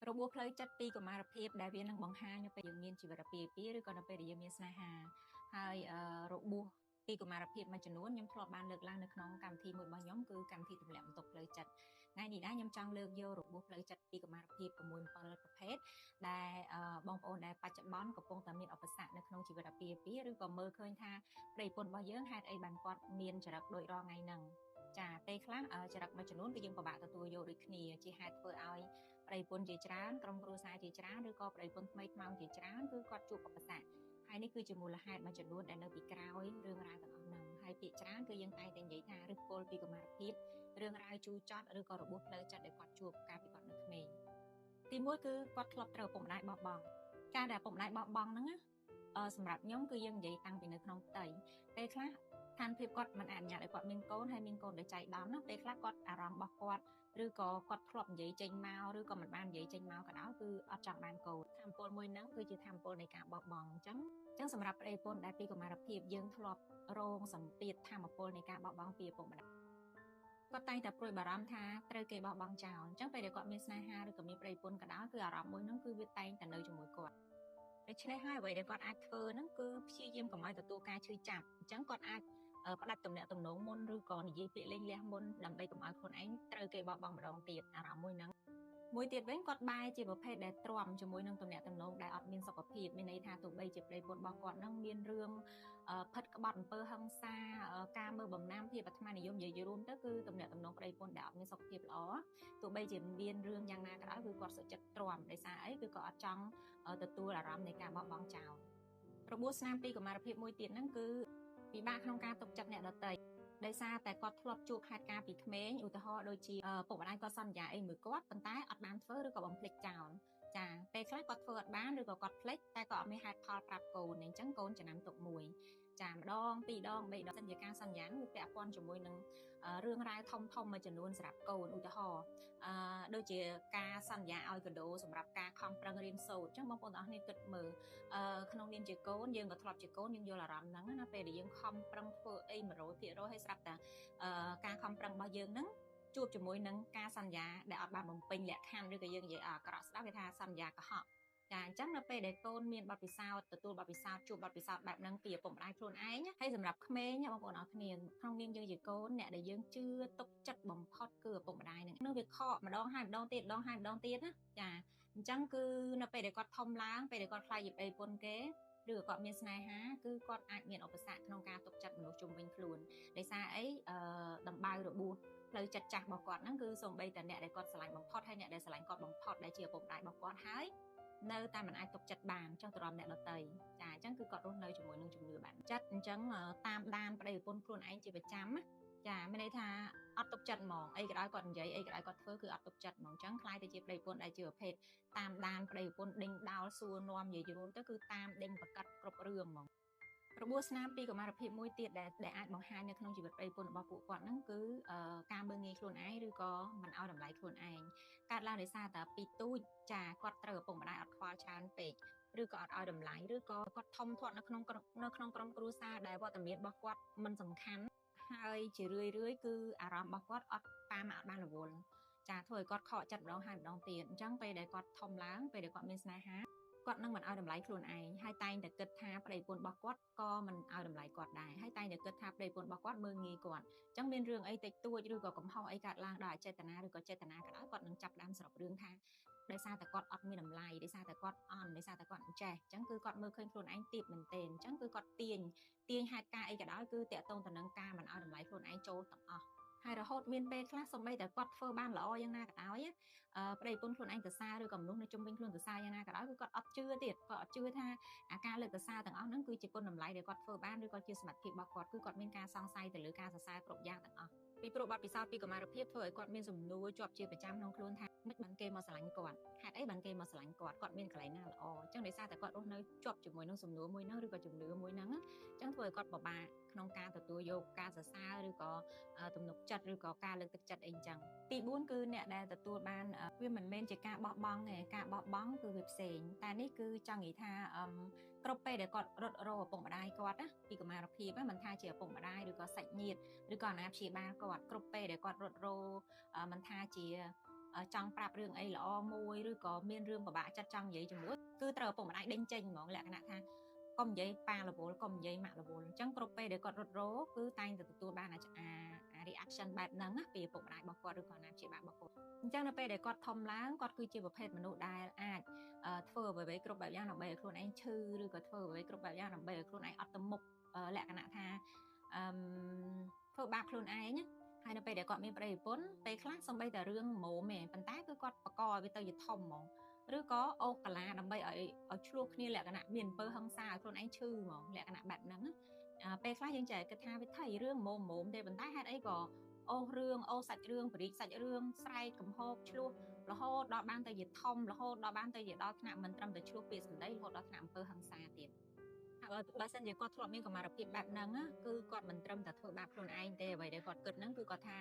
របួសផ្លូវចិត្តពីកុមារភាពដែលវានឹងបង្ហាញនៅពេលយើងមានជីវិតអាពាហ៍ពិពាហ៍ឬក៏នៅពេលដែលយើងមានស្នេហាហើយរបួសពីកុមារភាពមួយចំនួនខ្ញុំធ្លាប់បានលើកឡើងនៅក្នុងកម្មវិធីមួយរបស់ខ្ញុំគឺកម្មវិធីទម្លាក់បន្ទុកផ្លូវចិត្តថ្ងៃនេះដែរខ្ញុំចង់លើកយករបួសផ្លូវចិត្តពីកុមារភាព6-7ប្រភេទដែលបងប្អូនដែលបច្ចុប្បន្នកំពុងតែមានឧបសគ្គនៅក្នុងជីវិតអាពាហ៍ពិពាហ៍ឬក៏មើលឃើញថាប្តីប្រពន្ធរបស់យើងហេតុអីបានគាត់មានចរិតដូចរាល់ថ្ងៃហ្នឹងចាពេលខ្លះចរិតមួយចំនួនគឺយើងពិបាកទទួលយកដូចគ្នាជាហេតុធ្វើឲ្យប្តីប្រពន្ធជាច្រើនក្រុមគ្រួសារជាច្រើនឬក៏ប្តីប្រពន្ធថ្មីថ្មោងជាច្រើនគឺគាត់ជួបឧបសគ្គហើយនេះគឺជាមូលហេតុមួយចំនួនដែលនៅពីក្រោយរឿងរ៉ាវទាំងអស់ហ្នឹងហើយភាគច្រើនគឺយើងតែងតែនិយាយថាឫសគល់ពីកុមារភាពរឿងរ៉ាវជូរចត់ឬក៏របួសផ្លូវចិត្តដែលគាត់ជួបកាលពីគាត់នៅក្មេងទីមួយគឺគាត់ធ្លាប់ត្រូវឪពុកម្ដាយបោះបង់ការដែលឪពុកម្ដាយបោះបង់ហ្នឹងសម្រាប់ខ្ញុំគឺយើងនិយាយតាំងពីនៅក្នុងផ្ទៃពេលខ្លះស្ថានភាពគាត់មិនអនុញ្ញាតឲ្យគាត់មានកូនហើយមានកូនដោយចៃដន្យណាពេលខ្លះគាត់អារម្មណ៍របស់គាត់ឬក៏គាត់ធ្លាប់និយាយចេញមកឬក៏មិនបាននិយាយចេញមកក៏ដោយគឺអត់ចង់បានកូនធម៌ពលមួយហ្នឹងគឺជាធម៌ពលនៃការបោះបង់អញ្ចឹងសម្រាប់ប្តីប្រពន្ធដែលពីកុមារភាពយើងធ្លាប់រងសម្ពាធធម៌ពលនៃការបោះបង់ពីឪពុកម្ដាយគាត់តែងតែព្រួយបារម្ភថាត្រូវគេបោះបង់ចោលអញ្ចឹងពេលដែលគាត់មានស្នេហាឬក៏មានប្តីប្រពន្ធក៏ដោយគឺអារម្មណ៍មួយហ្នឹងគឺវាតែងតែនៅជាមួយគាត់ដូច្នេះហើយអ្វីដែលគាត់អាចធ្វើហ្នឹងគឺព្យាយាមកុំឲ្យទទួលការឈឺចាប់អញ្ចឹងគាត់អាចផ្ដាច់ទំនាក់ទំនងមុនឬក៏និយាយពាក្យលេងលះមុនដើម្បីកុំឲ្យខ្លួនឯងត្រូវគេបោះបង់ម្ដងទៀតអារម្មណ៍មួយហ្នឹងមួយទៀតវិញគាត់បែរជាប្រភេទដែលទ្រាំជាមួយនឹងទំនាក់ទំនងដែលអត់មានសុខភាពមានន័យថាទោះបីជាប្តីប្រពន្ធរបស់គាត់នឹងមានរឿងផិតក្បត់អំពើហិង្សាការមើលបំណាំភាពអាត្មានិយមនិយាយរួមទៅគឺទំនាក់ទំនងប្តីប្រពន្ធដែលអត់មានសុខភាពល្អទោះបីជាមានរឿងយ៉ាងណាក៏ដោយគឺគាត់សុខចិត្តទ្រាំដោយសារអីគឺគាត់អត់ចង់ទទួលអារម្មណ៍នៃការបោះបង់ចោលរបួសស្នាមពីកុមារភាពមួយទៀតហ្នឹងគឺពិបាកក្នុងការទុកចិត្តអ្នកដទៃដោយសារតែគាត់ធ្លាប់ជួបហេតុការណ៍ពីក្មេងឧទាហរណ៍ដូចជាពុកម្ដាយគាត់សន្យាអីមួយគាត់ប៉ុន្តែអត់បានធ្វើឬក៏បំភ្លេចចោលចាពេលខ្លះគាត់ធ្វើអត់បានឬក៏គាត់ភ្លេចតែក៏អត់មានហេតុផលប្រាប់កូនអញ្ចឹងកូនចំណាំទុកមួយចាម្ដងពីរដងបីដងសន្យានោះវាពាក់ព័ន្ធជាមួយនឹងរឿងរ៉ាវធំមួយចំនួនសម្រាប់កូនឧទាហរណ៍ដូចជាការសន្យាឲ្យកដោសម្រាប់ការខំប្រឹងរៀនសូត្រអញ្ចឹងបងប្អូនទាំងអស់គ្នាគិតមើលក្នុងនាមជាកូនយើងក៏ធ្លាប់ជាកូនយើងយល់អារម្មណ៍ហ្នឹងណាពេលដែលយើងខំប្រឹងធ្វើអី 100% ហើយស្រាប់តែការខំប្រឹងរបស់យើងហ្នឹងជួបជាមួយនឹងការសន្យាដែលអត់បានបំពេញលក្ខខណ្ឌឬក៏យើងនិយាយអាក្រក់ស្ដាប់គេថាសន្យាកុហកចាអញ្ចឹងនៅពេលដែលកូនមានបទពិសោធន៍ទទួលបទពិសោធន៍ជួបបទពិសោធន៍បែបហ្នឹងពីឪពុកម្ដាយខ្លួនឯងហើយសម្រាប់ក្មេងបងប្អូនអរគ្នាក្នុងនាមយើងជាកូនអ្នកដែលយើងជឿទុកចិត្តបំផុតគឺឪពុកម្ដាយហ្នឹងនឹងវាខកម្ដងហើយម្ដងទៀតម្ដងហើយម្ដងទៀតណាចាអញ្ចឹងគឺនៅពេលដែលគាត់ធំឡើងពេលដែលគាត់ខ្លាចជាប្តីប្រពន្ធគេឬក៏គាត់មានស្នេហាគឺគាត់អាចមានឧបសគ្គក្នុងការទុកចិត្តមនុស្សជុំវិញខ្លួនដោយសារអីដំបៅរបួសផ្លូវចិត្តចាស់របស់គាត់ហ្នឹងគឺសូម្បីតែអ្នកដែលគាត់ស្រឡាញ់បំផុតហើយអ្នកដែលស្រឡាញ់គាត់បំផុតដែលជាឪពុកម្ដាយរបស់គាត់ហើយនៅតែមិនអាចទុកចិត្តបានចង់ទៅរំអ្នកដទៃចាអញ្ចឹងគឺគាត់រស់នៅជាមួយនឹងជំនឿបែបចិត្តអញ្ចឹងតាមដានប្តីប្រពន្ធខ្លួនឯងជាប្រចាំណាចាមានន័យថាអត់ទុកចិត្តហ្មងអីក៏ដោយគាត់និយាយអីក៏ដោយគាត់ធ្វើគឺអត់ទុកចិត្តហ្មងអញ្ចឹងខ្លាយទៅជាប្តីប្រពន្ធដែលជាប្រភេទតាមដានប្តីប្រពន្ធដេញដោលសួរនាំនិយាយរួមទៅគឺតាមដេញប្រកាត់គ្រប់រឿងហ្មងរបួសស្នាមពីកុមារភាពមួយទៀតដែលអាចបង្ហាញនៅក្នុងជីវិតប្តីប្រពន្ធរបស់ពួកគាត់ហ្នឹងគឺការមើលងាយខ្លួនឯងឬក៏មិនឲ្យតម្លៃខ្លួនឯងកើតឡើងដោយសារតែពីទូចចាគាត់ត្រូវឪពុកម្ដាយអត់ខ្វល់ច្រើនពេកឬក៏អត់ឲ្យតម្លៃឬក៏គាត់ធំធាត់នៅក្នុងក្រុមគ្រួសារដែលវត្តមានរបស់គាត់មិនសំខាន់ហើយជារឿយគឺអារម្មណ៍របស់គាត់អត់បានរវល់ចាធ្វើឲ្យគាត់ខកចិត្តម្ដងហើយម្ដងទៀតអញ្ចឹងពេលដែលគាត់ធំឡើងពេលដែលគាត់មានស្នេហាគាត់នឹងមិនឲ្យតម្លៃខ្លួនឯងហើយតែងតែគិតថាប្តីប្រពន្ធរបស់គាត់ក៏មិនឲ្យតម្លៃគាត់ដែរហើយតែងតែគិតថាប្តីប្រពន្ធរបស់គាត់មើលងាយគាត់អញ្ចឹងមានរឿងអីតិចតួចឬក៏កំហុសអីកើតឡើងដោយអចេតនាឬក៏ចេតនាក៏ដោយគាត់នឹងចាប់ផ្ដើមសរុបរឿងថាដោយសារតែគាត់អត់មានតម្លៃដោយសារតែគាត់អន់ដោយសារតែគាត់អញ្ចេះអញ្ចឹងគឺគាត់មើលឃើញខ្លួនឯងទាបមែនទែនអញ្ចឹងគឺគាត់ទាញហេតុការណ៍អីក៏ដោយគឺតាក់ទងទៅនឹងការមិនឲ្យតម្លៃខ្លួនឯងចូលទាំងអស់ហើយរហូតមានពេលខ្លះសូម្បីតែគាត់ធ្វើបានល្អយ៉ាងណាក៏ដោយប្តីប្រពន្ធខ្លួនឯងសរសើរឬក៏មនុស្សនៅជុំវិញខ្លួនសរសើរយ៉ាងណាក៏ដោយគឺគាត់អត់ជឿទៀតគាត់អត់ជឿថាអាការលើកសរសើរទាំងអស់ហ្នឹងគឺជាគុណតម្លៃដែលគាត់ធ្វើបានឬក៏ជាសមត្ថភាពរបស់គាត់គឺគាត់មានការសង្ស័យទៅលើការសរសើរគ្រប់យ៉ាងទាំងអស់ពីព្រោះបទពិសោធន៍ពីកុមារភាពធ្វើឲ្យគាត់មានសំណួរជាប់ជាប្រចាំក្នុងខ្លួនថាមិនបានគេមកស្រឡាញ់គាត់ហេតុអីបានគេមកស្រឡាញ់គាត់មានកន្លែងណាល្អអញ្ចឹងដោយសារតែគាត់រស់នៅជាប់ជាមួយនឹងសំណួរមួយហ្នឹងឬក៏ជំនឿមួយហ្នឹងអញ្ចឹងធ្វើឲ្យគាត់ពិបាកក្នុងការទទួលយកការសរសើរឬក៏ទំនុកចិត្តឬក៏ការលើកទឹកចិត្តអីអញ្ចឹងទី4គឺអ្នកដែលទទួលបានវាមិនមែនជាការបោះបង់ទេការបោះបង់គឺវាផ្សេងតែនេះគឺចង់និយាយថាគ្រប់ពេលដែលគាត់រត់រោឪពុកម្ដាយគាត់ណាពីកុមារភាពមិនថាជាឪពុកម្ដាយឬក៏សាច់ញាតិឬក៏អាណាព្យាបាលគាត់គ្រប់ពេលដែលគាត់រត់រោមិនថាជា ចង់ប្រាប់រឿងអីល្អមួយឬក៏មានរឿងពិបាកចិត្តចង់និយាយជាមួយគឺត្រូវឪពុកម្ដាយដេញចេញហ្មងលក្ខណៈថាកុំនិយាយប៉ារវល់កុំនិយាយម៉ាក់រវល់អញ្ចឹងគ្រប់ពេលដែលគាត់រត់រោគឺតែងតែទទួលបានreaction បែបហ្នឹងពីឪពុកម្ដាយរបស់គាត់ឬក៏អាណាព្យាបាលរបស់គាត់អញ្ចឹងនៅពេលដែលគាត់ធំឡើងគាត់គឺជាប្រភេទមនុស្សដែលអាចធ្វើអ្វីៗគ្រប់បែបយ៉ាងដើម្បីឲ្យខ្លួនឯងឈឺឬក៏ធ្វើអ្វីគ្រប់បែបយ៉ាងដើម្បីឲ្យខ្លួនឯងអត់ទៅមុខលក្ខណៈថាធ្វើបាបខ្លួនឯងហើយនៅពេលដែលគាត់មានប្តីប្រពន្ធពេលខ្លះសំបីតែរឿងម៉ូមទេប៉ុន្តែគឺគាត់បកឲ្យវាទៅជាធំហ្មងឬក៏អូកាឡាដើម្បីឲ្យឆ្លោះគ្នាលក្ខណៈមានអំពើហិង្សាឲ្យខ្លួនឯងឈឺហ្មងលក្ខណៈបែបហ្នឹងពេលខ្លះយើងចេះគិតថាវាថៃរឿងម៉ូមទេប៉ុន្តែហេតុអីក៏អូសាច់រឿងបរិយាសាច់រឿងស្រែកកំហកឆ្លោះរហូតដល់បានទៅជាធំរហូតដល់បានទៅជាដល់ថ្នាក់មិនត្រឹមតែឆ្លោះពាក្យសម្ដីរហូតដល់ថ្នាក់អំពើហិង្សាទៀតបើសិនជាគាត់ធ្លាប់មានកម្មារភាពបែបហ្នឹងគឺគាត់មិនត្រឹមតែធ្វើបាបខ្លួនឯងទេអ្វីដែលគាត់គិតហ្នឹងគឺគាត់ថា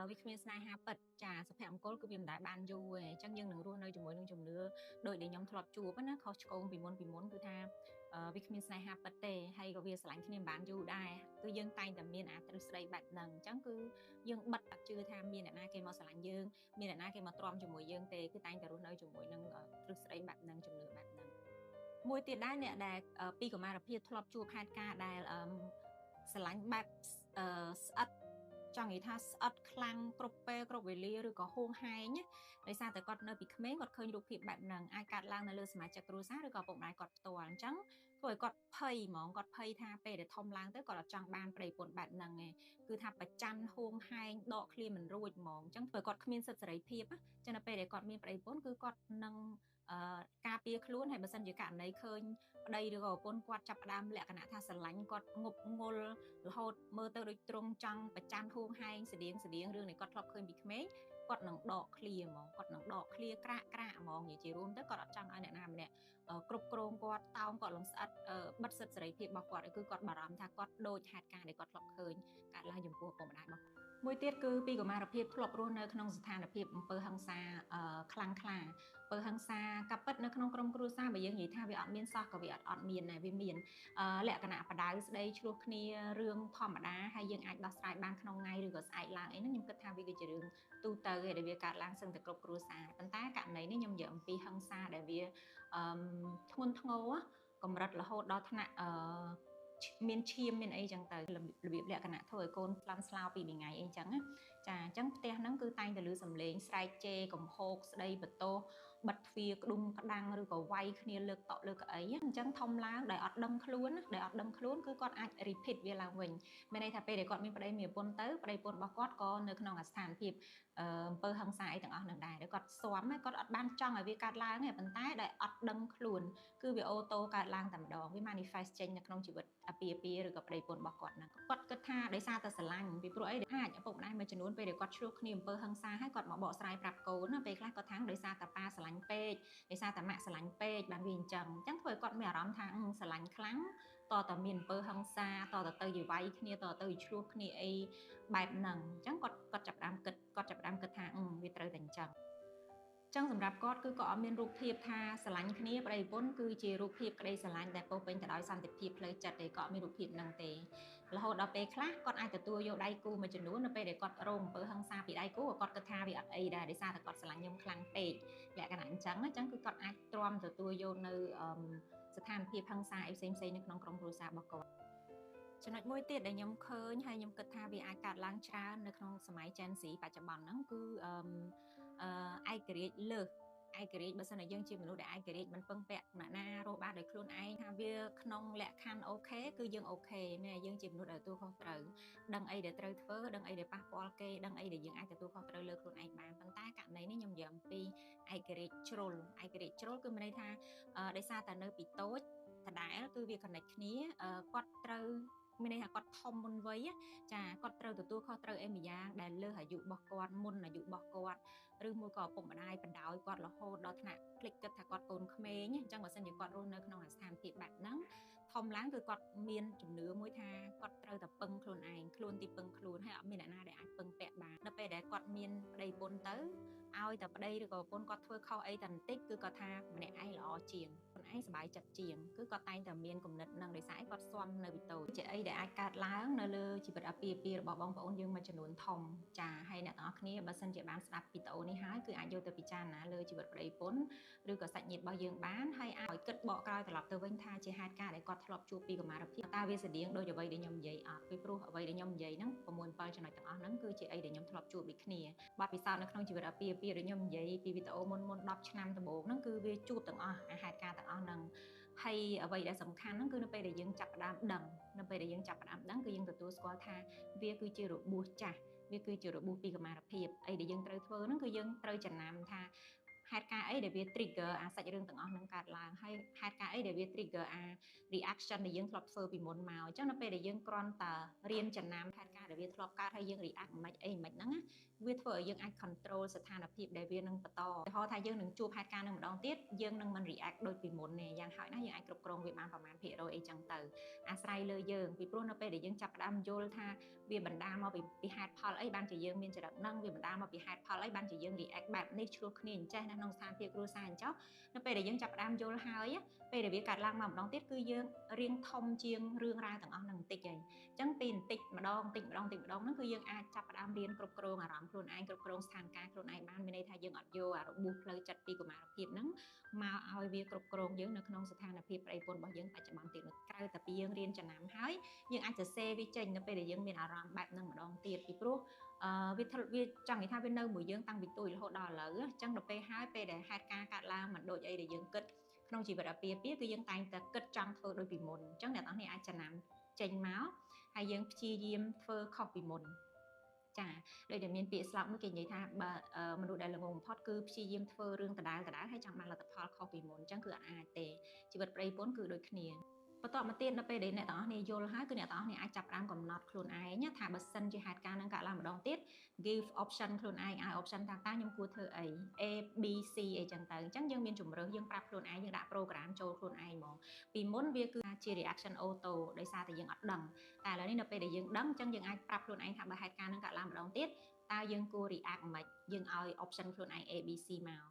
វាគ្មានស្នេហាពិតចាសុភមង្គលគឺវាមិនដែលបានយូរទេអញ្ចឹងយើងនឹងរស់នៅជាមួយនឹងជំនឿដោយដែលខ្ញុំធ្លាប់ជួបណាខុសឆ្គងពីមុនគឺថាវាគ្មានស្នេហាពិតទេហើយក៏វាស្រឡាញ់គ្នាមិនបានយូរដែរគឺយើងតែងតែមានទ្រឹស្ដីបែបហ្នឹងអញ្ចឹងគឺយើងបិទអត់ជឿថាមានអ្នកណាគេមកស្រឡាញ់យើងមានអ្នកណាគេមកទ្រាំជាមួយយើងទេគឺតែងតែរស់នៅជាមួយនឹងទ្រឹស្ដីបែបហ្នឹងជំនឿបែបហ្នឹងមួយទៀតដែរអ្នកដែលពីកម្មារភាពធ្លាប់ជួបហេតុការណ៍ដែលស្រឡាញ់បែបស្អិតចង់និយាយថាស្អិតខ្លាំងគ្រប់ពេលគ្រប់វេលាឬក៏ហួងហែងដោយសារតែគាត់នៅពីក្មេងគាត់ឃើញរូបភាពបែបហ្នឹងអាចកាត់ឡើងនៅលើសមាជិកគ្រួសារឬក៏ពុកម្ដាយគាត់ផ្ទាល់អញ្ចឹងធ្វើឲ្យគាត់ភ័យហ្មងគាត់ភ័យថាពេលដែលធំឡើងទៅគាត់អត់ចង់បានប្តីប្រពន្ធបែបហ្នឹងឯងគឺថាប្រច័ណ្ឌហួងហែងដកឃ្លាមិនរួចហ្មងអញ្ចឹងធ្វើគាត់គ្មានសិទ្ធិសេរីភាពចឹងនៅពេលដែលគាត់មានប្តីប្រពន្ធគឺគាត់នឹងការពារខ្លួនហើយបើសិនជាករណីឃើញប្តីឬក៏ប្រពន្ធគាត់ចាប់ផ្ដើមលក្ខណៈថាស្រឡាញ់គាត់ងប់ងល់រហូតមើលទៅដូចទ្រង់ចង់ប្រច័ណ្ឌហួងហែងស្តៀងរឿងនេះគាត់ធ្លាប់ឃើញពីក្មេងគាត់នឹងដកឃ្លាហ្មងគាត់នឹងដកឃ្លាក្រាក់ហ្មងនិយាយជារួមទៅគាត់អត់ចង់ឲ្យអ្នកណាម្នាក់គ្រប់គ្រងគាត់តោងគាត់លំស្អិតបិទសិទ្ធិសេរីភាពរបស់គាត់គឺគាត់បារម្ភថាគាត់ដូចហេតុការណ៍ដែលគាត់ធ្លាប់ឃើញកើតឡើងចំពោះឪពុកម្ដាយរបស់គាត់មួយទៀតគឺពីកម្មារភាពធ្លាប់រស់នៅក្នុងស្ថានភាពអំពើហិង្សាខ្លាំងក្លាអំពើហិង្សាកាពិតនៅក្នុងក្រុមគ្រួសារបើយើងនិយាយថាវាអត់មានសោះក៏វាអត់មានដែរវាមានលក្ខណៈបដៅស្ដីឆ្លោះគ្នារឿងធម្មតាហើយយើងអាចដោះស្រាយបានក្នុងថ្ងៃឬក៏ស្អែកឡើងអីហ្នឹងខ្ញុំគិតថាវាគឺជារឿងទូទៅឯដែលវាកើតឡើងសឹងតែគ្រប់គ្រួសារប៉ុន្តែករណីនេះខ្ញុំនិយាយអំពីហិង្សាដែលវាធ្ងន់ធ្ងរកម្រិតរហូតដល់ថ្នាក់មានឈាមមានអីចឹងទៅរបៀបលក្ខណៈធ្វើឲ្យកូនស្លន់ស្លោពីមួយថ្ងៃអីចឹងចាអញ្ចឹងផ្ទះហ្នឹងគឺតែងតែឮសំឡេងស្រែកជេរកំហកស្ដីបន្ទោសបិទទ្វារក្ដុំក្ដាំងឬក៏វាយគ្នាលើកតក់លើកអីអញ្ចឹងធំឡើងដែលអត់ដឹងខ្លួនគឺគាត់អាច repeat វាឡើងវិញមានន័យថាពេលដែលគាត់មានប្តីមានប្រពន្ធទៅប្តីប្រពន្ធរបស់គាត់ក៏នៅក្នុងស្ថានភាពអំពើហិង្សាអីទាំងអស់នឹងដែរគាត់ស៊ាំគាត់អត់បានចង់ឲ្យវាកើតឡើងទេប៉ុន្តែដែលអត់ដឹងខ្លួនគឺវាអូតូកើតឡើងតែម្ដងវា manifest ចេញនៅក្នុងជីវិតអាពាហ៍ពិពាហ៍ឬក៏ប្តីប្រពន្ធរបស់គាត់ហ្នឹងគាត់គិតថាដោយសារតែស្រឡាញ់ពីព្រោះអីអាចឪពុកម្ដាយមួយចំនួនពេលដែលគាត់ឆ្លោះគ្នាអំពើហិង្សាហើយគាត់មកបកស្រាយប្រាប់កូនណាពេលខ្លះគាត់ថាដោយសារតែប៉ាស្រឡាញ់ពេកដោយសារតែម៉ាក់ស្រឡាញ់ពេកបានវាអញ្ចឹងធ្វើឲ្យគាត់មានអារម្មណ៍ថាស្រឡាញ់ខ្លាំងតតែមានអំពើហិង្សាតទៅយវាយគ្នាតទៅឆ្លោះគ្នាអីបែបហ្នឹងអញ្ចឹងគាត់ចាប់ផ្ដើមគិតថាវាត្រូវតែអញ្ចឹងចឹងសម្រាប់គាត់គឺក៏អត់មានរូបភាពថាស្រឡាញ់គ្នាប្តីប្រពន្ធគឺជារូបភាពក្តីស្រឡាញ់ដែលពោរពេញទៅដោយសន្តិភាពផ្លូវចិត្តទេក៏អត់មានរូបភាពហ្នឹងទេរហូតដល់ពេលខ្លះគាត់អាចទទួលយកដៃគូមួយចំនួននៅពេលដែលគាត់រងអំពើហិង្សាពីដៃគូក៏គាត់គិតថាវាអត់អីដែរដោយសារតែគាត់ស្រឡាញ់ខ្ញុំខ្លាំងពេកលក្ខណៈអញ្ចឹងគឺគាត់អាចទ្រាំទទួលយកនៅស្ថានភាពហិង្សាអីផ្សេងៗនៅក្នុងក្រុមគ្រួសាររបស់គាត់ចំណុចមួយទៀតដែលខ្ញុំឃើញហើយខ្ញុំគិតថាវាអាចកើតឡើងច្រើននៅក្នុងសម័យ Gen Z បច្ចុប្បន្នហ្នឹងគឺឯករាជ្យលើសឯករាជ្យបើសិនជាយើងជាមនុស្សដែលឯករាជ្យមិនពឹងពាក់អ្នកណារកបានដោយខ្លួនឯងថាវាក្នុងលក្ខខណ្ឌអូខេគឺយើងអូខេមែនយើងជាមនុស្សដែលទទួលខុសត្រូវដឹងអីដែលត្រូវធ្វើដឹងអីដែលប៉ះពាល់គេដឹងអីដែលយើងអាចទទួលខុសត្រូវលើខ្លួនឯងបានប៉ុន្តែករណីនេះខ្ញុំនិយាយអំពីឯករាជ្យជ្រុលគឺមានន័យថាដោយសារតែនៅពីតូចដដែលគឺវា connect គ្នាគាត់ត្រូវមានន័យថាគាត់ធំមុនវ័យចាគាត់ត្រូវទទួលខុសត្រូវអីមួយយ៉ាងដែលលើសអាយុរបស់គាត់មុនអាយុរបស់គាត់ឬមួយក៏ឪពុកម្ដាយបណ្ដោយគាត់រហូតដល់ថ្នាក់ភ្លេចគិតថាគាត់កូនក្មេងអញ្ចឹងបើសិនជាគាត់រស់នៅក្នុងស្ថានភាពបែបហ្នឹង ធំឡើងគឺគាត់មានជំនឿមួយថាគាត់ត្រូវតែពឹងខ្លួនឯងខ្លួនទីពឹងខ្លួនហើយអត់មានអ្នកណាដែលអាចពឹងពាក់បាននៅពេលដែលគាត់មានប្តីប្រពន្ធទៅឲ្យតែប្តីឬក៏ប្រពន្ធគាត់ធ្វើខុសអីតែបន្តិចគឺគាត់ថាម្នាក់ឯងល្អជាងខ្លួនឯងសប្បាយចិត្តជាងគឺគាត់តែងតែមានគំនិតនឹងដោយសារគាត់ស្វាំនៅពីតូចជាអីដែលអាចកើតឡើងនៅលើជីវិតអាពាហ៍ពិពាហ៍របស់បងប្អូនយើងមួយចំនួនធំចាហើយអ្នកទាំងអស់គ្នាបើសិនជាបានស្ដាប់វីដេអូនេះហើយគឺអាចយកទៅពិចារណាលើជីវិតប្តីប្រពន្ធឬក៏សាច់ញាតិរបស់យើងបានហើយឲ្យគិតបកក្រោយត្រឡប់ទៅវិញថាជាហេតុការណ៍ដែលគាត់ធ្លាប់ជួបពីកុមារភាពតើវាស្តៀងដូចអ្វីដែលខ្ញុំនិយាយអត់ពីព្រោះអ្វីដែលខ្ញុំនិយាយហ្នឹង6 7ចំណុចទាំងអស់ហ្នឹងគឺជាអីដែលខ្ញុំធ្លាប់ជួបដូចគ្នាបទពិសោធន៍នៅក្នុងជីវិតអាពាហ៍ពិពាហ៍ដែលខ្ញុំនិយាយពីវីដេអូមុន10ឆ្នាំដំបូងហ្នឹងគឺវាជួបទាំងអស់ហេតុការណ៍ទាំងអស់ហ្នឹងហើយអ្វីដែលសំខាន់ហ្នឹងគឺនៅពេលដែលយើងចាប់ផ្ដើមដឹងនៅពេលដែលយើងចាប់ផ្ដើមដឹងគឺយើងទទួលស្គាល់ថាវាគឺជារបួសចាស់វាគឺជារបួសពីកុមារភាពអីដែលយើងត្រូវធ្វើហ្នឹងគឺយើងត្រូវចំណាំថាហេតុការណ៍អីដែលវា trigger អាសាច់រឿងទាំងអស់ហ្នឹងកើតឡើងហើយហេតុការណ៍អីដែលវា trigger អា reaction ដែលយើងធ្លាប់ធ្វើពីមុនមកអញ្ចឹងនៅពេលដែលយើងគ្រាន់តែរៀនចំណាំហេតុការណ៍ដែលវាធ្លាប់កើតហើយយើង react មិនអីមិនហ្នឹងណាវាធ្វើឲ្យយើងអាច control ស្ថានភាពដែលវានឹងបន្តឧទាហរណ៍ថាយើងនឹងជួបហេតុការណ៍នឹងម្ដងទៀតយើងនឹងមិន react ដូចពីមុនទេយ៉ាងហោចណាស់យើងអាចគ្រប់គ្រងវាបានប្រមាណភាគរយអីចឹងទៅអាស្រ័យលើយើងពីព្រោះនៅពេលដែលយើងចាប់ផ្ដើមយល់ថាវាបណ្ដាលមកពីហេតុផលអីបានជាយើងមានចរិតហ្នឹងវាបណ្ដាលមកពីហេតុផលអីបានជាយើង react បែបនេះឆ្លោះគ្នាអញ្ចេះនៅក្នុងស្ថានភាពគ្រួសារអញ្ចឹងនៅពេលដែលយើងចាប់ផ្ដើមយល់ហើយពេលដែលវាកើតឡើងមកម្ដងទៀតគឺយើងរៀងធំជាងរឿងរ៉ាវទាំងអស់ហ្នឹងបន្តិចហើយអញ្ចឹងពីបន្តិចម្ដងហ្នឹងគឺយើងអាចចាប់ផ្ដើមរៀនគ្រប់គ្រងអារម្មណ៍ខ្លួនឯងគ្រប់គ្រងស្ថានភាពខ្លួនឯងបានមានន័យថាយើងអត់យកអារបួសផ្លូវចិត្តពីកុមារភាពហ្នឹងមកឲ្យវាគ្រប់គ្រងយើងនៅក្នុងស្ថានភាពប្តីប្រពន្ធរបស់យើងបច្ចុប្បន្នទៀតក្រៅតែពីយើងរៀនចំណាំហើយយើងអាចសរសេរវាចេញនៅពេលដែលយើងមានអារម្មណ៍បែបហ្នឹងម្ដងទៀតពីព្រោះវាចង់និយាយថាវានៅមួយយើងតាំងពីទូចរហូតដល់ឥឡូវអញ្ចឹងដល់ពេលហើយពេលដែលហេតុការណ៍កើតឡើងមិនដូចអីដែលយើងគិតក្នុងជីវិតអាពាហ៍ពិពាហ៍គឺយើងតែងតែគិតចង់ធ្វើដូចពីមុនអញ្ចឹងអ្នកទាំងនេះអាចចំណាំចេញមកហើយយើងព្យាយាមធ្វើខុសពីមុនចាដូចតែមានពាក្យស្លោកមួយគេនិយាយថាបើមនុស្សដែលល្ងងបំផុតគឺព្យាយាមធ្វើរឿងដដែលហើយចង់បានលទ្ធផលខុសពីមុនអញ្ចឹងគឺអត់អាចទេជីវិតប្តីប្រពន្ធគឺដូចគ្នាបន្តមកទៀតនៅពេលដែលអ្នកទាំងអស់គ្នាយល់ហើយគឺអ្នកទាំងអស់គ្នាអាចចាប់ផ្ដើមកំណត់ខ្លួនឯងថាបើសិនជាហេតុការណ៍នឹងកើតឡើងម្ដងទៀត give option ខ្លួនឯងឲ្យ option ថាតើខ្ញុំគួរធ្វើអី A B C អីចឹងទៅអញ្ចឹងយើងមានជំរើសយើងប្រាប់ខ្លួនឯងយើងដាក់ program ចូលខ្លួនឯងហ្មងពីមុនវាគឺជា reaction auto ដោយសារតែយើងអត់ដឹងតែឥឡូវនេះនៅពេលដែលយើងដឹងអញ្ចឹងយើងអាចប្រាប់ខ្លួនឯងថាបើហេតុការណ៍នឹងកើតឡើងម្ដងទៀតតើយើងគួរ react មិនយើងឲ្យ option ខ្លួនឯង A B C មក